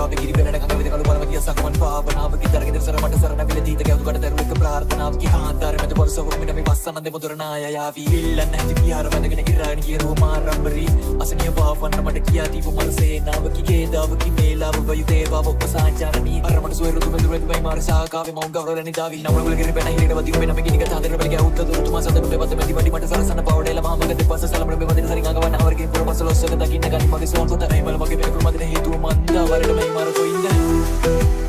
කාවේ කිරි වෙනට කඟ වෙද කළු බලම කිය සක්මන් පාවනාව කිතරගෙන සර මට සරණ විල දීත ගැවුතු කට දරුවෙක් ප්‍රාර්ථනාව කි ආන්තර මැද වර්ෂව මින මේ වස්සනන්ද මුදරනාය යාවි ඉල්ලන්න ඇති පියාර වැදගෙන ඉරාගෙන කියරුව මාරම්බරි අසනිය පාවන්න මට කියා දීපු මනසේනාව කි කේදාව කි මේලාව වයු දේවාව උපසාචාරණී අරමට සොයරු තුම දුරෙත් මයි මාර සාකාවේ මොන් ගවරල නිදාවි නමල ගිරි බැන හිරේ වදින වෙන මේ ගිනික තාදර බැල ගැවුත් දුරුතුමා සදන මේ වත මෙති වඩි මට සරසන පවඩේල මහමග දෙපස සලමර මේ වදින සරින් අඟවන්න අවරකින් පුරපසලොස්සක දකින්න ගනි මගේ සෝන් පොත නයිමල මගේ මේ කුමදින හේතුව මන්දා වරට මේ මාර කොයින්ද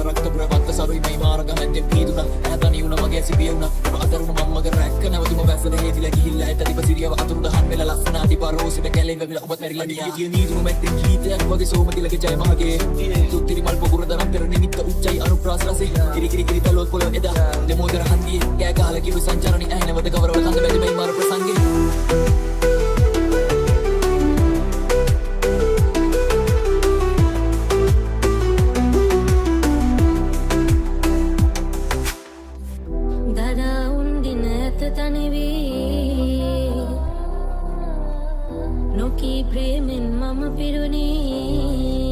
රක්ත ප්‍රවත්ත සරුයි මේ මාර්ග මැද්දෙන් පීදුනා නැතනි උන මගේ සිපිය උනා අතරුණ මම්මගේ රැක්ක නැවතුම වැස්සල හේදිලා ගිහිල්ලා ඇට දීප සිරියව අතුරු දහන් වෙලා ලස්සන අතිපාරෝසිට කැලේ වෙවිලා ඔබත් මැරිලා ගිය නීදුණු මැද්දෙන් ගීතයක් වගේ සෝමතිලගේ ජය මහගේ තුත්තිරි මල් පොකුර දරම් පෙර නිමිත්ත උච්චයි අනුප්‍රාස රසේ කිරි කිරි කිරි තලොත් පොළ එදා දෙමෝදර හන්දියේ කෑ ගහලා කිව්ව සංචාරණි ඇහෙනවද ගෞරව කන්ද මැද මේ මාර ප්‍රසංගේ නොකී ප්‍රේමෙන් මම පිරුණේ